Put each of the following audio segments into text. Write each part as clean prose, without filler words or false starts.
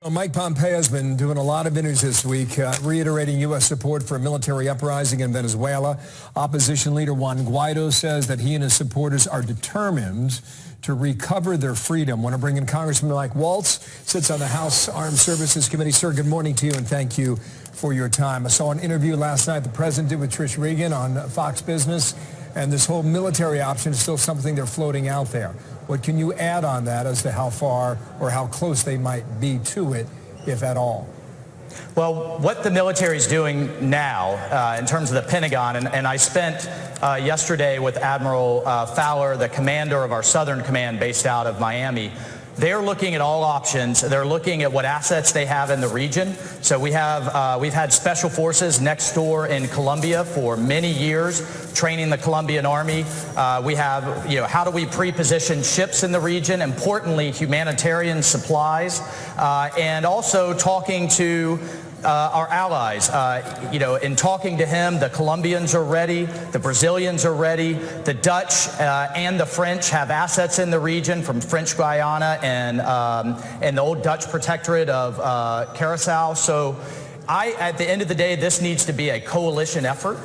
Well, Mike Pompeo has been doing a lot of interviews this week, reiterating U.S. support for a military uprising in Venezuela. Opposition leader Juan Guaido says that he and his supporters are determined to recover their freedom. I want to bring in Congressman Michael Waltz, sits on the House Armed Services Committee. Sir, good morning to you, and thank you for your time. I saw an interview last night the president did with Trish Regan on Fox Business, and this whole military option is still something they're floating out there. What can you add on that as to how far or how close they might be to it, if at all? Well, what the military is doing now in terms of the Pentagon, and I spent yesterday with Admiral Fowler, the commander of our Southern Command based out of Miami. They're looking at all options. They're looking at what assets they have in the region. So we've had special forces next door in Colombia for many years, training the Colombian army. We have, how do we pre-position ships in the region? Importantly, humanitarian supplies, and also talking to our allies. In talking to him, the Colombians are ready, the Brazilians are ready, the Dutch and the French have assets in the region, from French Guiana and the old Dutch protectorate of Curaçao. So at the end of the day, this needs to be a coalition effort.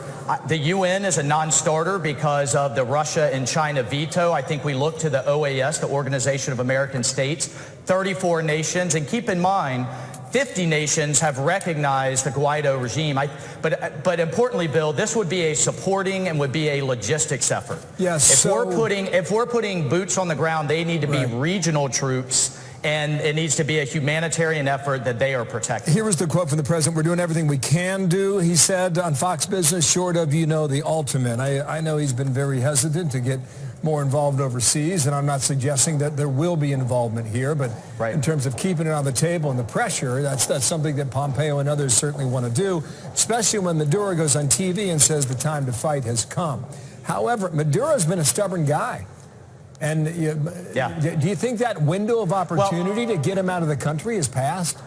The UN is a non-starter because of the Russia and China veto. I think we look to the OAS, the Organization of American States, 34 nations, and keep in mind, 50 nations have recognized the Guaido regime. But importantly, Bill, this would be a supporting and would be a logistics effort. Yes. If we're putting boots on the ground, they need to be regional troops, and it needs to be a humanitarian effort that they are protecting. Here was the quote from the president: "We're doing everything we can do," he said on Fox Business, "short of, the ultimate." I know he's been very hesitant to get more involved overseas, and I'm not suggesting that there will be involvement here, but in terms of keeping it on the table and the pressure, that's something that Pompeo and others certainly want to do, especially when Maduro goes on TV and says the time to fight has come. However, Maduro's been a stubborn guy. And do you think that window of opportunity to get him out of the country is passed?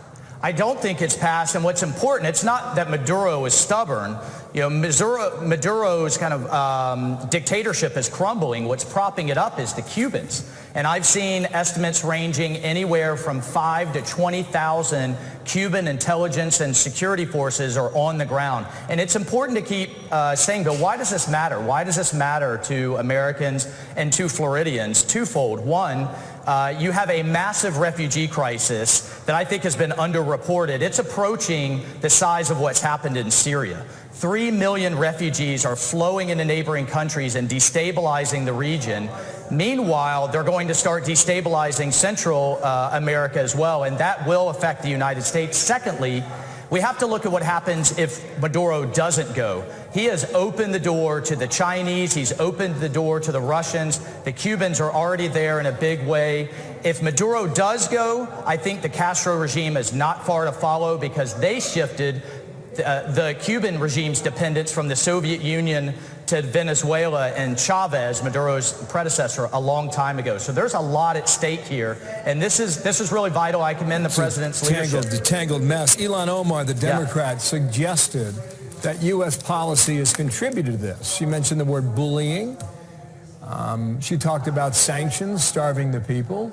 I don't think it's passed, and what's important, it's not that Maduro is stubborn. Maduro's kind of dictatorship is crumbling. What's propping it up is the Cubans. And I've seen estimates ranging anywhere from 5,000 to 20,000 Cuban intelligence and security forces are on the ground. And it's important to keep saying, Bill, why does this matter? Why does this matter to Americans and to Floridians? Twofold. One, you have a massive refugee crisis that I think has been underreported. It's approaching the size of what's happened in Syria. 3 million refugees are flowing into neighboring countries and destabilizing the region. Meanwhile, they're going to start destabilizing Central America as well, and that will affect the United States. Secondly, we have to look at what happens if Maduro doesn't go. He has opened the door to the Chinese. He's opened the door to the Russians. The Cubans are already there in a big way. If Maduro does go, I think the Castro regime is not far to follow, because they shifted the Cuban regime's dependence from the Soviet Union to Venezuela and Chavez, Maduro's predecessor, a long time ago. So there's a lot at stake here, and this is really vital. I commend the president's leadership. The tangled mess. Ilhan Omar, the Democrat, suggested that U.S. policy has contributed to this. She mentioned the word bullying. She talked about sanctions, starving the people.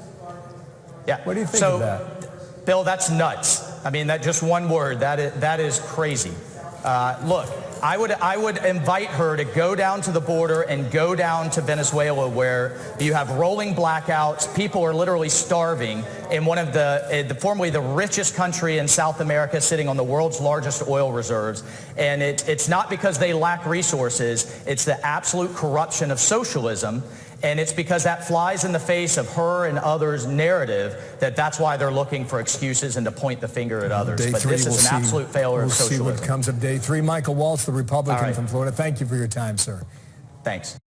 Yeah. What do you think of that? Bill, that's nuts. I mean, that just one word, that is crazy. Look, I would invite her to go down to the border and go down to Venezuela, where you have rolling blackouts. People are literally starving in one of formerly the richest country in South America, sitting on the world's largest oil reserves. And it's not because they lack resources. It's the absolute corruption of socialism. And it's because that flies in the face of her and others' narrative that's why they're looking for excuses and to point the finger at others. But this is an absolute failure of socialism. We'll see what comes of day 3. Michael Waltz, the Republican from Florida. Thank you for your time, sir. Thanks.